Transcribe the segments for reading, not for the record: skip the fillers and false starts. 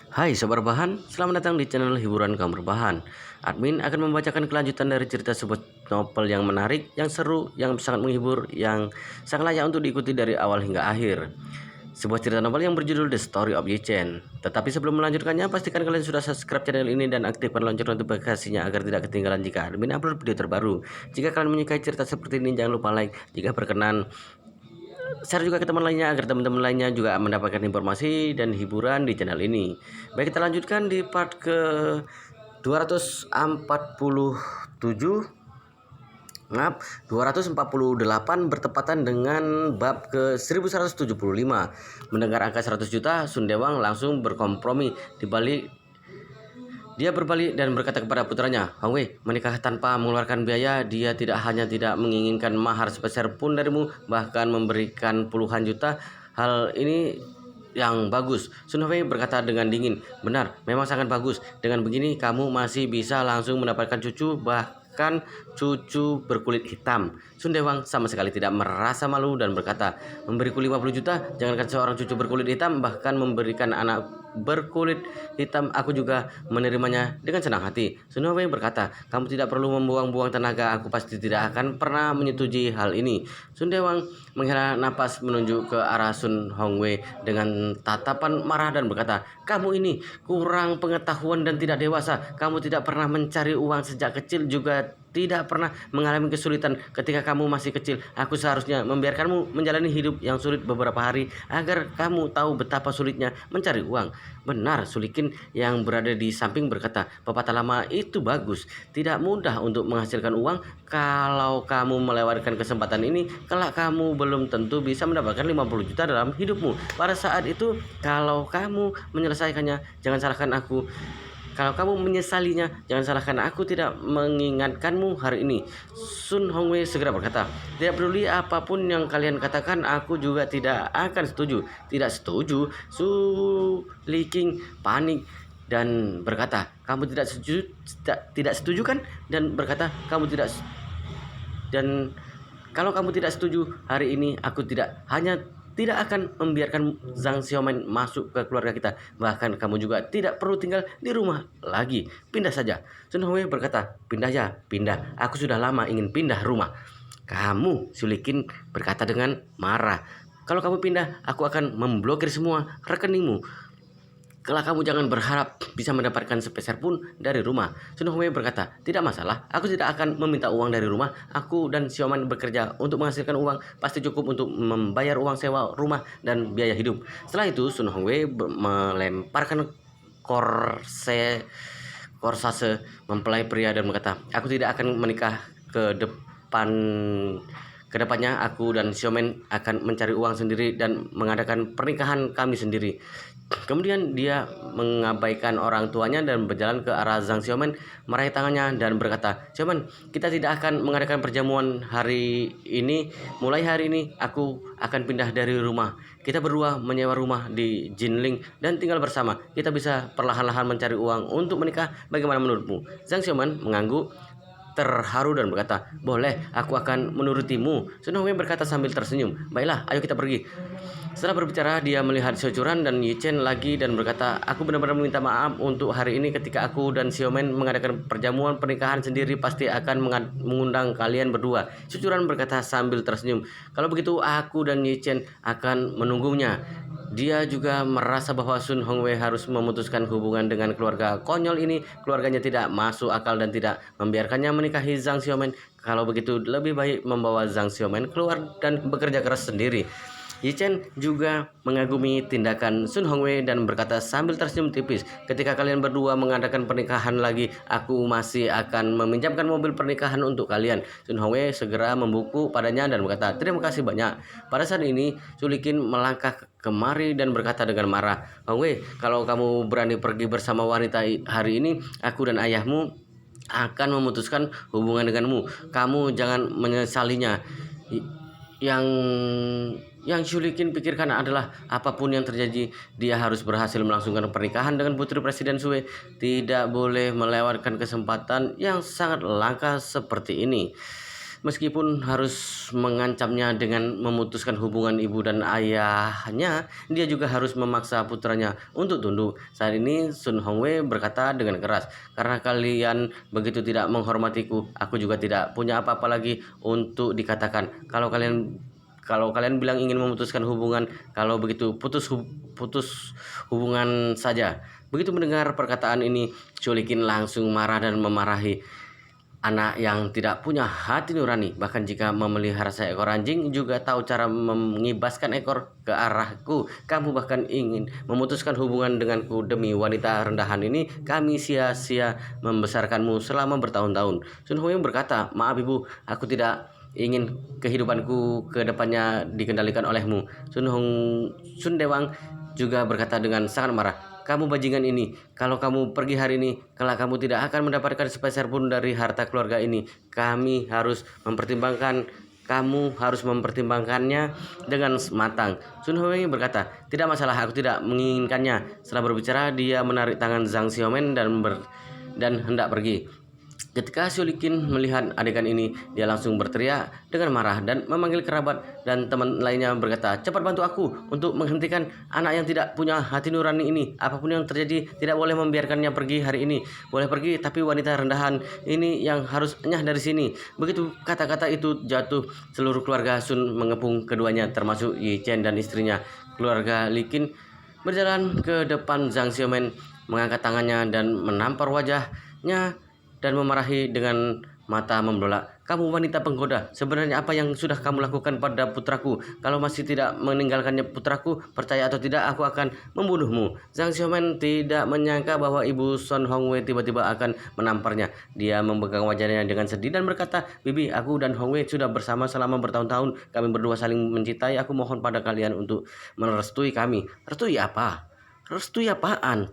Hai Sobat Rebahan, selamat datang di channel hiburan kaum rebahan. Admin akan membacakan kelanjutan dari cerita sebuah novel yang menarik, yang seru, yang sangat menghibur, yang sangat layak untuk diikuti dari awal hingga akhir. Sebuah cerita novel yang berjudul The Story of Yi Chen. Tetapi sebelum melanjutkannya, pastikan kalian sudah subscribe channel ini dan aktifkan lonceng notifikasinya agar tidak ketinggalan jika admin upload video terbaru. Jika kalian menyukai cerita seperti ini, jangan lupa like. Jika berkenan, share juga ke teman lainnya agar teman-teman lainnya juga mendapatkan informasi dan hiburan di channel ini. Baik, kita lanjutkan di part ke 247, maaf, 248 bertepatan dengan bab ke 1175. Mendengar angka 100 juta, Sun Dewang langsung berkompromi. Dia berbalik dan berkata kepada putranya, "Hong Wei, menikah tanpa mengeluarkan biaya, dia tidak hanya tidak menginginkan mahar sepeser pun darimu, bahkan memberikan puluhan juta. Hal ini yang bagus." Sun Wei berkata dengan dingin, "Benar, memang sangat bagus. Dengan begini kamu masih bisa langsung mendapatkan cucu, bahkan cucu berkulit hitam." Sun Dewang sama sekali tidak merasa malu dan berkata, "Memberiku 50 juta, jangankan seorang cucu berkulit hitam, bahkan memberikan anak berkulit hitam aku juga menerimanya dengan senang hati." Sun Wei berkata, "Kamu tidak perlu membuang-buang tenaga, aku pasti tidak akan pernah menyetujui hal ini." Sun Dewang menghela napas menunjuk ke arah Sun Hongwei dengan tatapan marah dan berkata, "Kamu ini kurang pengetahuan dan tidak dewasa. Kamu tidak pernah mencari uang sejak kecil, juga tidak pernah mengalami kesulitan ketika kamu masih kecil. Aku seharusnya membiarkanmu menjalani hidup yang sulit beberapa hari agar kamu tahu betapa sulitnya mencari uang." Benar, Sulikin yang berada di samping berkata, "Pepatah lama itu bagus. Tidak mudah untuk menghasilkan uang. Kalau kamu melewatkan kesempatan ini, kelak kamu belum tentu bisa mendapatkan 50 juta dalam hidupmu. Pada saat itu, kalau kamu menyelesaikannya, jangan salahkan aku. Kalau kamu menyesalinya, jangan salahkan aku tidak mengingatkanmu hari ini." Sun Hongwei segera berkata, "Tidak peduli apapun yang kalian katakan, aku juga tidak akan setuju." "Tidak setuju?" Su Liking panik dan berkata, "Kamu tidak setuju, tidak setuju kan?" Dan berkata, "Kamu tidak dan kalau kamu tidak setuju hari ini, aku tidak akan membiarkan Zhang Xiaomen masuk ke keluarga kita. Bahkan kamu juga tidak perlu tinggal di rumah lagi. Pindah saja." Sun Hongwei berkata, "Pindah ya, pindah. Aku sudah lama ingin pindah rumah." "Kamu," Sulikin berkata dengan marah, "kalau kamu pindah, aku akan memblokir semua rekeningmu. Kelak kamu jangan berharap bisa mendapatkan sepeser pun dari rumah." Sun Hongwei berkata, "Tidak masalah, aku tidak akan meminta uang dari rumah. Aku dan Xiaoman bekerja untuk menghasilkan uang, pasti cukup untuk membayar uang sewa rumah dan biaya hidup." Setelah itu Sun Hongwei melemparkan korsase mempelai pria dan berkata, "Aku tidak akan menikah kedepannya aku dan Xiaomen akan mencari uang sendiri dan mengadakan pernikahan kami sendiri." Kemudian dia mengabaikan orang tuanya dan berjalan ke arah Zhang Xiaomen, meraih tangannya dan berkata, "Xiaomen, kita tidak akan mengadakan perjamuan hari ini. Mulai hari ini aku akan pindah dari rumah. Kita berdua menyewa rumah di Jinling dan tinggal bersama. Kita bisa perlahan-lahan mencari uang untuk menikah. Bagaimana menurutmu?" Zhang Xiaomen mengangguk terharu dan berkata, "Boleh, aku akan menurutimu." Sun Hongwei berkata sambil tersenyum, "Baiklah, ayo kita pergi." Setelah berbicara, dia melihat Xiaochuran dan Yi Chen lagi dan berkata, "Aku benar-benar meminta maaf untuk hari ini. Ketika aku dan Xiaomen mengadakan perjamuan pernikahan sendiri, pasti akan mengundang kalian berdua." Xiaochuran berkata sambil tersenyum, "Kalau begitu, aku dan Yi Chen akan menunggunya." Dia juga merasa bahwa Sun Hongwei harus memutuskan hubungan dengan keluarga konyol ini. Keluarganya tidak masuk akal dan tidak membiarkannya menikahi Zhang Xiaomen. Kalau begitu, lebih baik membawa Zhang Xiaomen keluar dan bekerja keras sendiri. Yi Chen juga mengagumi tindakan Sun Hongwei dan berkata sambil tersenyum tipis, "Ketika kalian berdua mengadakan pernikahan lagi, aku masih akan meminjamkan mobil pernikahan untuk kalian." Sun Hongwei segera membuku padanya dan berkata, "Terima kasih banyak." Pada saat ini, Sulikin melangkah kemari dan berkata dengan marah, "Hongwei, kalau kamu berani pergi bersama wanita hari ini, aku dan ayahmu akan memutuskan hubungan denganmu. Kamu jangan menyesalinya." Yang yang Shulikin pikirkan adalah apapun yang terjadi, dia harus berhasil melangsungkan pernikahan dengan putri Presiden Sue. Tidak boleh melewatkan kesempatan yang sangat langka seperti ini. Meskipun harus mengancamnya dengan memutuskan hubungan ibu dan ayahnya, dia juga harus memaksa putranya untuk tunduk. Saat ini Sun Hongwei berkata dengan keras, "Karena kalian begitu tidak menghormatiku, aku juga tidak punya apa-apa lagi untuk dikatakan. Kalau kalian bilang ingin memutuskan hubungan, kalau begitu putus hubungan saja." Begitu mendengar perkataan ini, Chulikin langsung marah dan memarahi anak yang tidak punya hati nurani. Bahkan jika memelihara seekor anjing juga tahu cara mengibaskan ekor ke arahku. Kamu bahkan ingin memutuskan hubungan denganku demi wanita rendahan ini. Kami sia-sia membesarkanmu selama bertahun-tahun. Sun Hui berkata, "Maaf ibu, aku tidak ingin kehidupanku ke depannya dikendalikan olehmu." Sun Dewang juga berkata dengan sangat marah, "Kamu bajingan ini, kalau kamu pergi hari ini, kelak kamu tidak akan mendapatkan sepeser pun dari harta keluarga ini. Kamu harus mempertimbangkannya dengan matang." Sun Hui berkata, "Tidak masalah, aku tidak menginginkannya." Setelah berbicara, dia menarik tangan Zhang Xiaomen dan hendak pergi. Ketika Sulikin melihat adegan ini, dia langsung berteriak dengan marah dan memanggil kerabat dan teman lainnya berkata, "Cepat bantu aku untuk menghentikan anak yang tidak punya hati nurani ini. Apapun yang terjadi, tidak boleh membiarkannya pergi hari ini. Boleh pergi, tapi wanita rendahan ini yang harus enyah dari sini." Begitu kata-kata itu jatuh, seluruh keluarga Sun mengepung keduanya, termasuk Yi Chen dan istrinya. Keluarga Likin berjalan ke depan Zhang Xiaomen, mengangkat tangannya dan menampar wajahnya dan memarahi dengan mata membelalak. "Kamu wanita penggoda, sebenarnya apa yang sudah kamu lakukan pada putraku? Kalau masih tidak meninggalkannya putraku, percaya atau tidak, aku akan membunuhmu." Zhang Xiaomen tidak menyangka bahwa ibu Sun Hongwei tiba-tiba akan menamparnya. Dia memegang wajahnya dengan sedih dan berkata, "Bibi, aku dan Hongwei sudah bersama selama bertahun-tahun. Kami berdua saling mencintai. Aku mohon pada kalian untuk merestui kami." "Restui apa? Restui apaan?"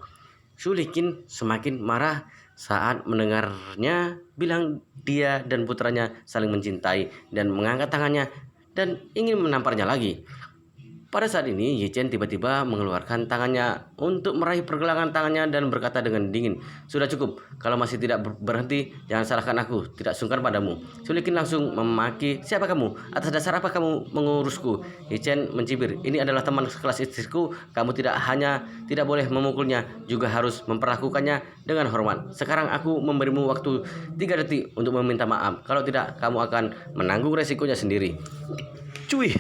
Shulikin semakin marah saat mendengarnya bilang dia dan putranya saling mencintai dan mengangkat tangannya dan ingin menamparnya lagi. Pada saat ini, Ye Chen tiba-tiba mengeluarkan tangannya untuk meraih pergelangan tangannya dan berkata dengan dingin, "Sudah cukup, kalau masih tidak berhenti, jangan salahkan aku, tidak sungkan padamu." Sulikin langsung memaki, "Siapa kamu? Atas dasar apa kamu mengurusku?" Ye Chen mencibir, "Ini adalah teman sekelas istriku, kamu tidak boleh memukulnya, juga harus memperlakukannya dengan hormat. Sekarang aku memberimu waktu 3 detik untuk meminta maaf, kalau tidak, kamu akan menanggung resikonya sendiri." Cuy!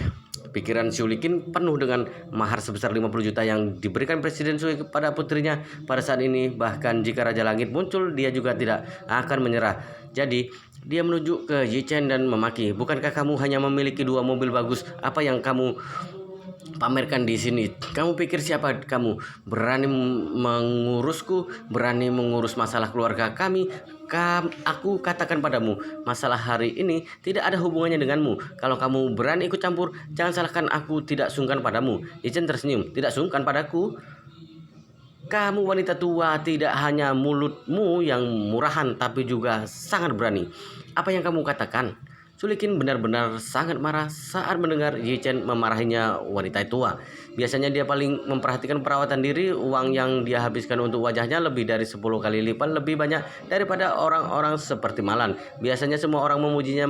Pikiran Shulikin penuh dengan mahar sebesar 50 juta yang diberikan Presiden Sui kepada putrinya pada saat ini. Bahkan jika Raja Langit muncul, dia juga tidak akan menyerah. Jadi, dia menuju ke Yi Chen dan memaki, "Bukankah kamu hanya memiliki 2 mobil bagus? Apa yang kamu pamerkan di sini? Kamu pikir siapa kamu? Berani mengurusku, berani mengurus masalah keluarga kami? Aku katakan padamu, masalah hari ini tidak ada hubungannya denganmu. Kalau kamu berani ikut campur, jangan salahkan aku tidak sungkan padamu." Ichen tersenyum, "Tidak sungkan padaku? Kamu wanita tua, tidak hanya mulutmu yang murahan, tapi juga sangat berani. Apa yang kamu katakan?" Sulikin benar-benar sangat marah saat mendengar Yi Chen memarahinya wanita tua. Biasanya dia paling memperhatikan perawatan diri, uang yang dia habiskan untuk wajahnya lebih dari 10 kali lipat lebih banyak daripada orang-orang seperti Malan. Biasanya semua orang memujinya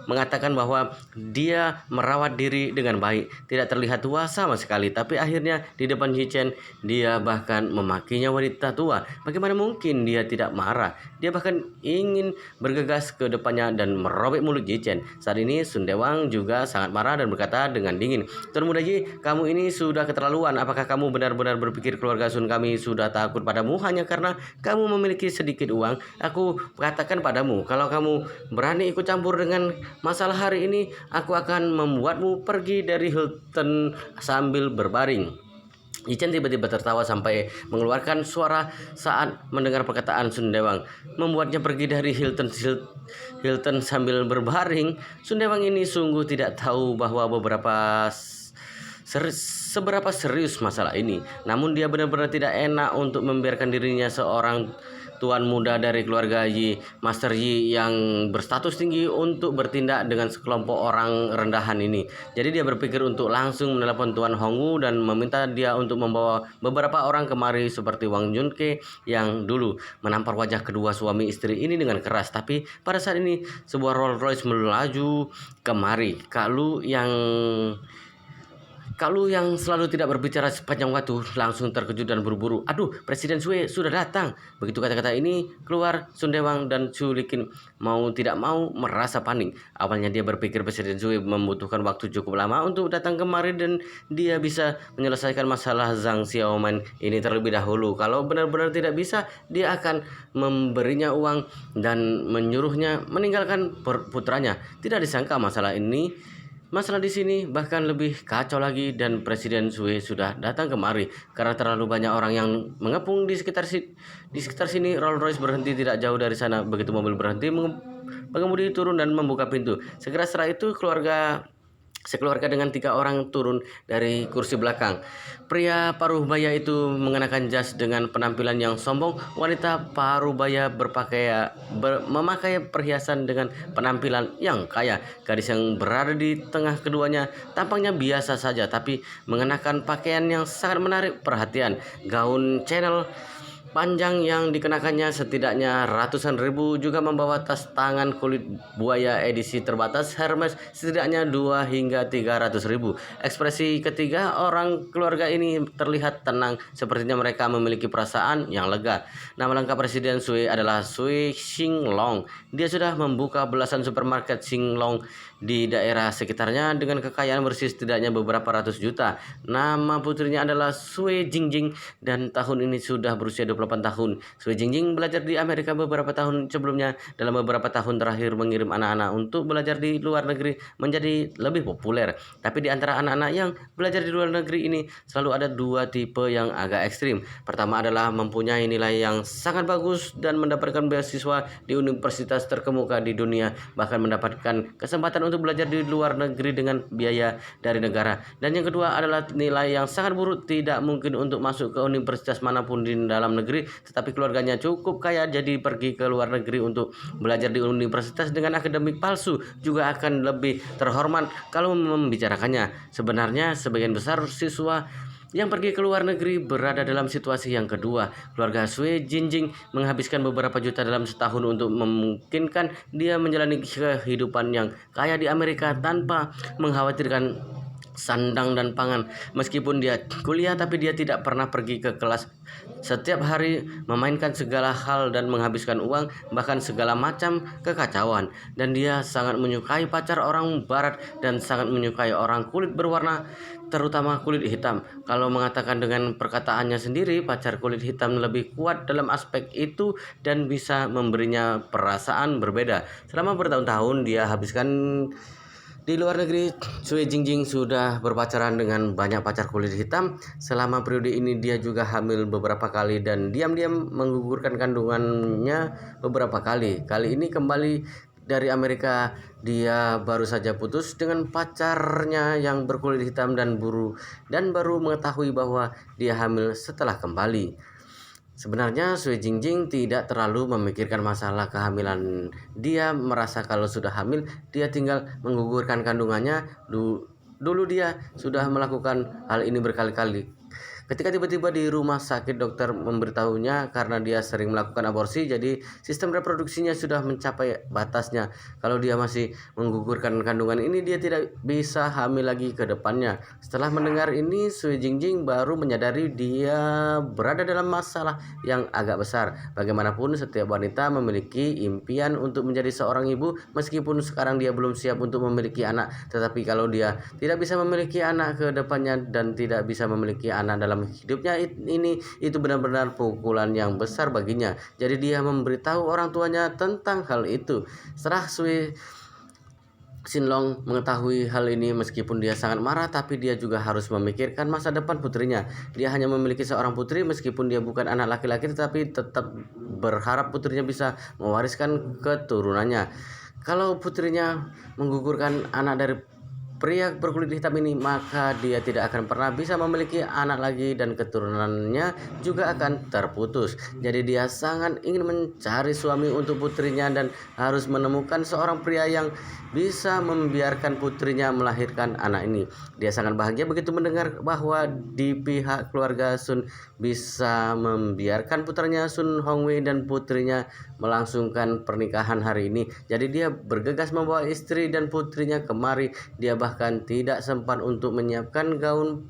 mengatakan bahwa dia merawat diri dengan baik, tidak terlihat tua sama sekali. Tapi akhirnya di depan Yi Chen, dia bahkan memakinya wanita tua. Bagaimana mungkin dia tidak marah? Dia bahkan ingin bergegas ke depannya dan merobek mulut Yi Chen. Saat ini Sun Dewang juga sangat marah dan berkata dengan dingin, "Tuan Muda Yi, kamu ini sudah keterlaluan. Apakah kamu benar-benar berpikir keluarga Sun kami sudah takut padamu hanya karena kamu memiliki sedikit uang? Aku katakan padamu, kalau kamu berani ikut campur dengan masalah hari ini, aku akan membuatmu pergi dari Hilton sambil berbaring." Yi Chen tiba-tiba tertawa sampai mengeluarkan suara saat mendengar perkataan Sun Dewang. Membuatnya pergi dari Hilton sambil berbaring. Sun Dewang ini sungguh tidak tahu bahwa seberapa serius masalah ini. Namun dia benar-benar tidak enak untuk membiarkan dirinya seorang tuan muda dari keluarga Yi, Master Yi yang berstatus tinggi untuk bertindak dengan sekelompok orang rendahan ini. Jadi dia berpikir untuk langsung menelepon Tuan Hongwu dan meminta dia untuk membawa beberapa orang kemari seperti Wang Junke yang dulu menampar wajah kedua suami istri ini dengan keras. Tapi pada saat ini sebuah Rolls Royce melaju kemari. Kak Lu yang selalu tidak berbicara sepanjang waktu langsung terkejut dan buru-buru. Aduh, Presiden Sui sudah datang. Begitu kata-kata ini keluar, Sun Dewang dan Chu Likin mau tidak mau merasa panik. Awalnya dia berpikir Presiden Sui membutuhkan waktu cukup lama untuk datang kemari dan dia bisa menyelesaikan masalah Zhang Xiaoman ini terlebih dahulu. Kalau benar-benar tidak bisa, dia akan memberinya uang dan menyuruhnya meninggalkan putranya. Tidak disangka Masalah di sini bahkan lebih kacau lagi dan Presiden Sui sudah datang kemari karena terlalu banyak orang yang mengepung di sekitar sini. Rolls Royce berhenti tidak jauh dari sana. Begitu mobil berhenti, pengemudi turun dan membuka pintu. Segera setelah itu sekeluarga dengan 3 orang turun dari kursi belakang. Pria paruh baya itu mengenakan jas dengan penampilan yang sombong. Wanita paruh baya memakai perhiasan dengan penampilan yang kaya. Gadis yang berada di tengah keduanya tampaknya biasa saja, tapi mengenakan pakaian yang sangat menarik perhatian. Gaun Chanel panjang yang dikenakannya setidaknya ratusan ribu, juga membawa tas tangan kulit buaya edisi terbatas Hermes setidaknya 2 hingga 300 ribu. Ekspresi ketiga orang keluarga ini terlihat tenang, sepertinya mereka memiliki perasaan yang lega. Nama lengkap Presiden Sui adalah Sui Xinglong. Dia sudah membuka belasan supermarket Xinglong di daerah sekitarnya dengan kekayaan bersih setidaknya beberapa ratus juta. Nama putrinya adalah Sui Jingjing dan tahun ini sudah berusia 28 tahun. Sui Jingjing belajar di Amerika beberapa tahun sebelumnya. Dalam beberapa tahun terakhir mengirim anak-anak untuk belajar di luar negeri menjadi lebih populer. Tapi di antara anak-anak yang belajar di luar negeri ini selalu ada 2 tipe yang agak ekstrim. Pertama adalah mempunyai nilai yang sangat bagus dan mendapatkan beasiswa di universitas terkemuka di dunia, bahkan mendapatkan kesempatan untuk belajar di luar negeri dengan biaya dari negara. Dan yang kedua adalah nilai yang sangat buruk, tidak mungkin untuk masuk ke universitas manapun di dalam negeri, tetapi keluarganya cukup kaya jadi pergi ke luar negeri untuk belajar di universitas dengan akademik palsu juga akan lebih terhormat kalau membicarakannya. Sebenarnya sebagian besar siswa yang pergi ke luar negeri berada dalam situasi yang kedua. Keluarga Sui Jingjing menghabiskan beberapa juta dalam setahun untuk memungkinkan dia menjalani kehidupan yang kaya di Amerika tanpa mengkhawatirkan sandang dan pangan. Meskipun dia kuliah, tapi dia tidak pernah pergi ke kelas. Setiap hari memainkan segala hal dan menghabiskan uang, bahkan segala macam kekacauan. Dan dia sangat menyukai pacar orang barat dan sangat menyukai orang kulit berwarna, terutama kulit hitam. Kalau mengatakan dengan perkataannya sendiri, pacar kulit hitam lebih kuat dalam aspek itu dan bisa memberinya perasaan berbeda. Selama bertahun-tahun dia habiskan di luar negeri, Sui Jingjing sudah berpacaran dengan banyak pacar kulit hitam. Selama periode ini dia juga hamil beberapa kali dan diam-diam menggugurkan kandungannya beberapa kali. Kali ini kembali dari Amerika, dia baru saja putus dengan pacarnya yang berkulit hitam dan baru mengetahui bahwa dia hamil setelah kembali. Sebenarnya Sui Jingjing tidak terlalu memikirkan masalah kehamilan. Dia merasa kalau sudah hamil, dia tinggal menggugurkan kandungannya. Dulu dia sudah melakukan hal ini berkali-kali. Ketika tiba-tiba di rumah sakit dokter memberitahunya karena dia sering melakukan aborsi, jadi sistem reproduksinya sudah mencapai batasnya. Kalau dia masih menggugurkan kandungan ini, dia tidak bisa hamil lagi ke depannya. Setelah mendengar ini, Sui Jingjing baru menyadari dia berada dalam masalah yang agak besar. Bagaimanapun setiap wanita memiliki impian untuk menjadi seorang ibu, meskipun sekarang dia belum siap untuk memiliki anak. Tetapi kalau dia tidak bisa memiliki anak ke depannya dan tidak bisa memiliki anak dalam hidupnya ini, itu benar-benar pukulan yang besar baginya. Jadi dia memberitahu orang tuanya tentang hal itu. Setelah Sui Xinglong mengetahui hal ini, meskipun dia sangat marah, tapi dia juga harus memikirkan masa depan putrinya. Dia hanya memiliki seorang putri, meskipun dia bukan anak laki-laki, tetapi tetap berharap putrinya bisa mewariskan keturunannya. Kalau putrinya menggugurkan anak dari pria berkulit hitam ini, maka dia tidak akan pernah bisa memiliki anak lagi dan keturunannya juga akan terputus. Jadi dia sangat ingin mencari suami untuk putrinya dan harus menemukan seorang pria yang bisa membiarkan putrinya melahirkan anak ini. Dia sangat bahagia begitu mendengar bahwa di pihak keluarga Sun bisa membiarkan putranya Sun Hongwei dan putrinya melangsungkan pernikahan hari ini. Jadi dia bergegas membawa istri dan putrinya kemari. Dia bahkan tidak sempat untuk menyiapkan gaun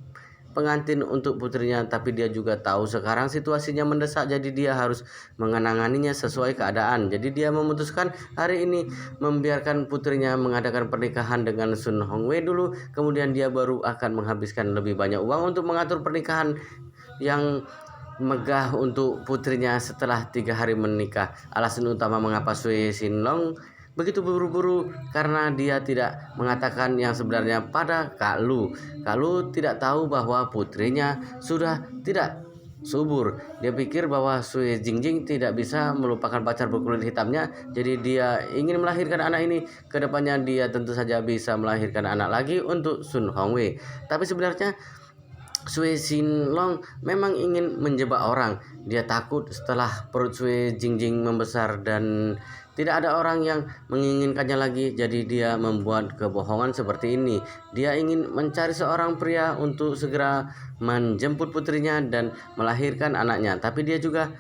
pengantin untuk putrinya, tapi dia juga tahu sekarang situasinya mendesak, jadi dia harus mengenanganinya sesuai keadaan. Jadi dia memutuskan hari ini membiarkan putrinya mengadakan pernikahan dengan Sun Hongwei dulu, kemudian dia baru akan menghabiskan lebih banyak uang untuk mengatur pernikahan yang megah untuk putrinya setelah 3 hari menikah. Alasan utama mengapa Sui Sinlong begitu buru-buru karena dia tidak mengatakan yang sebenarnya pada Kak Lu. Kak Lu tidak tahu bahwa putrinya sudah tidak subur. Dia pikir bahwa Sui Jingjing tidak bisa melupakan pacar berkulit hitamnya, jadi dia ingin melahirkan anak ini. Kedepannya dia tentu saja bisa melahirkan anak lagi untuk Sun Hongwei. Tapi sebenarnya Sui Sinlong memang ingin menjebak orang. Dia takut setelah perut Sui Jingjing membesar dan tidak ada orang yang menginginkannya lagi, jadi dia membuat kebohongan seperti ini. Dia ingin mencari seorang pria untuk segera menjemput putrinya dan melahirkan anaknya. Tapi dia juga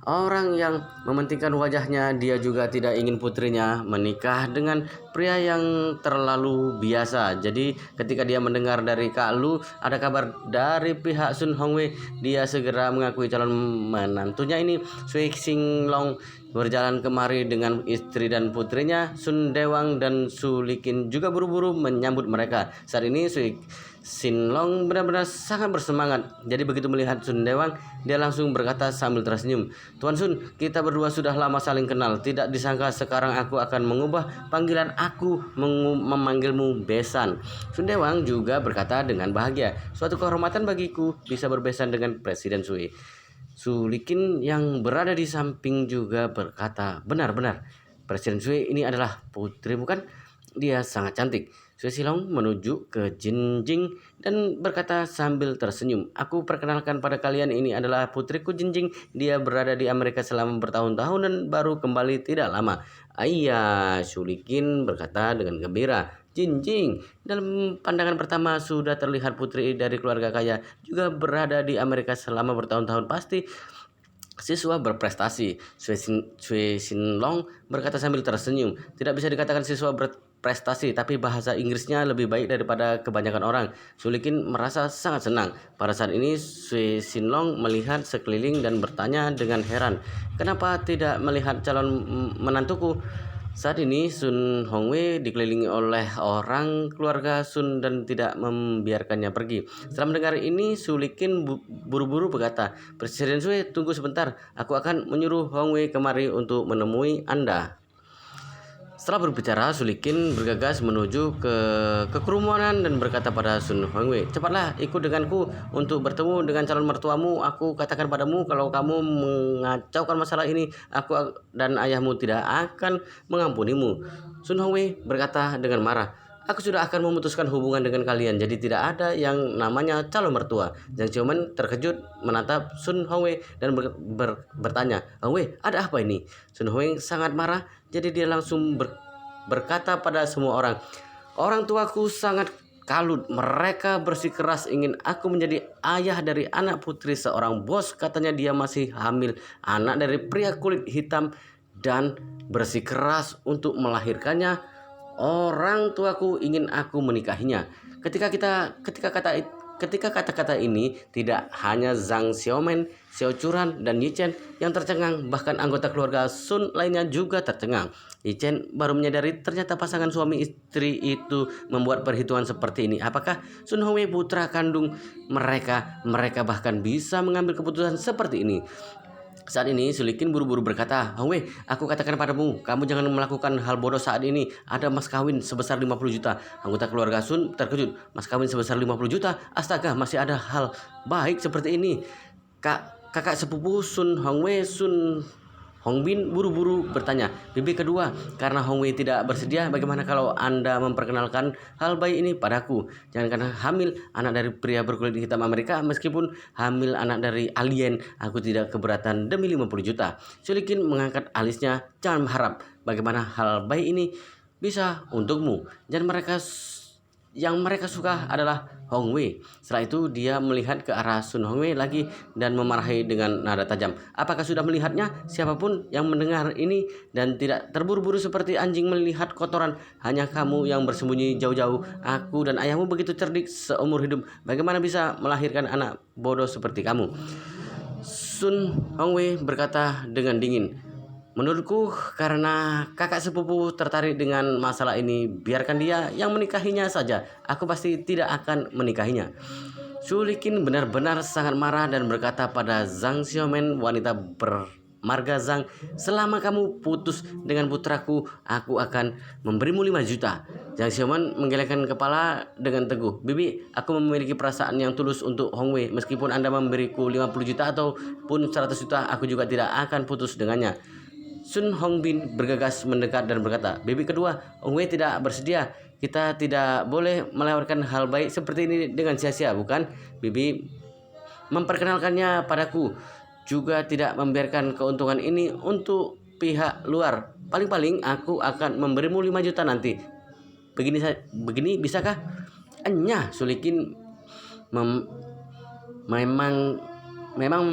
orang yang mementingkan wajahnya. Dia juga tidak ingin putrinya menikah dengan pria yang terlalu biasa. Jadi ketika dia mendengar dari Kak Lu ada kabar dari pihak Sun Hongwei, dia segera mengakui calon menantunya ini. Sui Sinlong berjalan kemari dengan istri dan putrinya. Sun Dewang dan Su Likin juga buru-buru menyambut mereka. Saat ini Sui Sinlong benar-benar sangat bersemangat. Jadi begitu melihat Sun Dewang, dia langsung berkata sambil tersenyum, "Tuan Sun, kita berdua sudah lama saling kenal. Tidak disangka sekarang aku akan mengubah panggilan aku memanggilmu besan." Sun Dewang juga berkata dengan bahagia, "Suatu kehormatan bagiku bisa berbesan dengan Presiden Sui." Su Likin yang berada di samping juga berkata, "Benar-benar, Presiden Sui ini adalah putrimu kan? Dia sangat cantik." Sui Silong menuju ke Jinjing dan berkata sambil tersenyum, "Aku perkenalkan pada kalian, ini adalah putriku Jinjing. Dia berada di Amerika selama bertahun-tahun dan baru kembali tidak lama." "Ayah," Su Likin berkata dengan gembira. "Jinjing, dalam pandangan pertama sudah terlihat putri dari keluarga kaya juga berada di Amerika selama bertahun-tahun, pasti siswa berprestasi." Sui Sinlong berkata sambil tersenyum, "Tidak bisa dikatakan siswa berprestasi, tapi bahasa Inggrisnya lebih baik daripada kebanyakan orang." Su Likin merasa sangat senang. Pada saat ini Sui Sinlong melihat sekeliling dan bertanya dengan heran, "Kenapa tidak melihat calon menantuku?" Saat ini Sun Hongwei dikelilingi oleh orang keluarga Sun dan tidak membiarkannya pergi. Setelah mendengar ini, Su Likin buru-buru berkata, "Presiden Sui, tunggu sebentar. Aku akan menyuruh Hongwei kemari untuk menemui Anda." Setelah berbicara, Su Likin bergegas menuju ke kerumunan dan berkata pada Sun Hongwei, "Cepatlah ikut denganku untuk bertemu dengan calon mertuamu. Aku katakan padamu, kalau kamu mengacaukan masalah ini, aku dan ayahmu tidak akan mengampunimu." Sun Hongwei berkata dengan marah, "Aku sudah akan memutuskan hubungan dengan kalian, jadi tidak ada yang namanya calon mertua." Jiang Xiaomen terkejut menatap Sun Hongwei dan bertanya, "Hongwei, ada apa ini?" Sun Hongwei sangat marah, jadi dia langsung berkata pada semua orang, "Orang tuaku sangat kalut. Mereka bersikeras ingin aku menjadi ayah dari anak putri seorang bos. Katanya dia masih hamil anak dari pria kulit hitam dan bersikeras untuk melahirkannya. Orang tuaku ingin aku menikahinya." Ketika kata-kata ini, tidak hanya Zhang Xiaomen, Xiao Churan, dan Yi Chen yang tercengang, bahkan anggota keluarga Sun lainnya juga tercengang. Yi Chen baru menyadari ternyata pasangan suami istri itu membuat perhitungan seperti ini. Apakah Sun Hongwei putra kandung mereka? Mereka bahkan bisa mengambil keputusan seperti ini. Saat ini Su Likin buru-buru berkata, "Hongwei, aku katakan padamu, kamu jangan melakukan hal bodoh saat ini. Ada mas kawin sebesar 50 juta. Anggota keluarga Sun terkejut. "Mas kawin sebesar 50 juta? Astaga, masih ada hal baik seperti ini." Kakak sepupu Sun Hongwei, Sun Hong Bin buru-buru bertanya, "Bibi kedua, karena Hong Wei tidak bersedia, bagaimana kalau Anda memperkenalkan hal bayi ini padaku? Jangan karena hamil anak dari pria berkulit hitam Amerika, meskipun hamil anak dari alien, aku tidak keberatan demi 50 juta. Sulikin mengangkat alisnya, "Jangan harap, bagaimana hal bayi ini bisa untukmu?" Dan yang mereka suka adalah Hong Wei. Setelah itu dia melihat ke arah Sun Hong Wei lagi dan memarahi dengan nada tajam. "Apakah sudah melihatnya? Siapapun yang mendengar ini dan tidak terburu-buru seperti anjing melihat kotoran. Hanya kamu yang bersembunyi jauh-jauh. Aku dan ayahmu begitu cerdik seumur hidup. Bagaimana bisa melahirkan anak bodoh seperti kamu?" Sun Hong Wei berkata dengan dingin, "Menurutku karena kakak sepupu tertarik dengan masalah ini, biarkan dia yang menikahinya saja. Aku pasti tidak akan menikahinya." Su Likin benar-benar sangat marah dan berkata pada Zhang Xiaomen, wanita bermarga Zhang, "Selama kamu putus dengan putraku, aku akan memberimu 5 juta. Zhang Xiaomen menggelengkan kepala dengan teguh, "Bibi, aku memiliki perasaan yang tulus untuk Hong Wei. Meskipun Anda memberiku 50 juta ataupun 100 juta, aku juga tidak akan putus dengannya." Sun Hongbin bergegas mendekat dan berkata, "Bibi kedua, Hong Wei tidak bersedia. Kita tidak boleh melewatkan hal baik seperti ini dengan sia-sia, bukan? Bibi memperkenalkannya padaku, juga tidak membiarkan keuntungan ini untuk pihak luar. Paling-paling aku akan memberimu 5 juta nanti. Begini bisakah?" Enya Sulikin mem- memang memang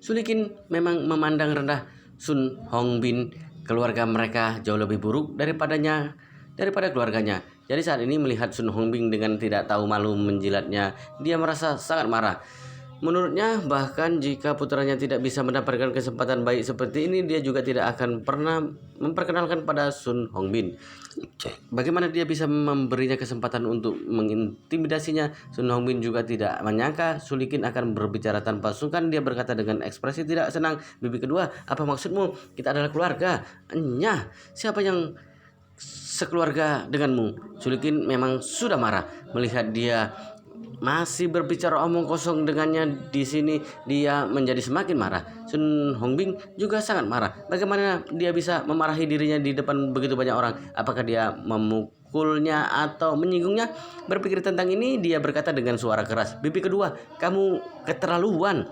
Sulikin memang memandang rendah Sun Hongbin. Keluarga mereka jauh lebih buruk daripada keluarganya. Jadi saat ini melihat Sun Hongbin dengan tidak tahu malu menjilatnya, dia merasa sangat marah. Menurutnya, bahkan jika putranya tidak bisa mendapatkan kesempatan baik seperti ini, dia juga tidak akan pernah memperkenalkan pada Sun Hongbin. Bagaimana dia bisa memberinya kesempatan untuk mengintimidasinya? Sun Hongbin juga tidak menyangka Sulikin akan berbicara tanpa sungkan. Dia berkata dengan ekspresi tidak senang, "Bibi kedua, apa maksudmu? Kita adalah keluarga." "Enyah, siapa yang sekeluarga denganmu?" Sulikin memang sudah marah melihat dia masih berbicara omong kosong dengannya di sini. Dia menjadi semakin marah. Sun Hongbin juga sangat marah. Bagaimana dia bisa memarahi dirinya di depan begitu banyak orang? Apakah dia memukulnya atau menyinggungnya? Berpikir tentang ini, dia berkata dengan suara keras, "Bibi kedua, kamu keterlaluan."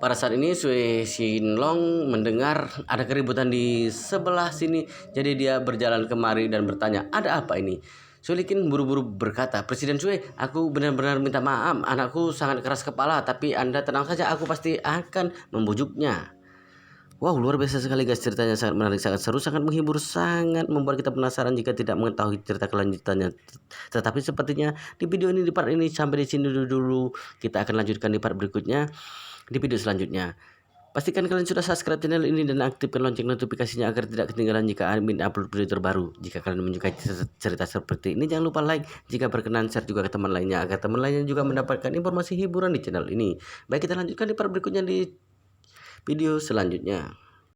Pada saat ini Sui Xinlong mendengar ada keributan di sebelah sini, jadi dia berjalan kemari dan bertanya, "Ada apa ini?" Sulikin buru-buru berkata, "Presiden Sui, aku benar-benar minta maaf. Anakku sangat keras kepala, tapi Anda tenang saja, aku pasti akan membujuknya." Wow, luar biasa sekali guys, ceritanya sangat menarik, sangat seru, sangat menghibur, sangat membuat kita penasaran jika tidak mengetahui cerita kelanjutannya. Tetapi sepertinya di video ini, di part ini sampai di sini dulu. Kita akan lanjutkan di part berikutnya di video selanjutnya. Pastikan kalian sudah subscribe channel ini dan aktifkan lonceng notifikasinya agar tidak ketinggalan jika admin upload video terbaru. Jika kalian menyukai cerita seperti ini, jangan lupa like. Jika berkenan, share juga ke teman lainnya agar teman lainnya juga mendapatkan informasi hiburan di channel ini. Baik, kita lanjutkan di part berikutnya di video selanjutnya.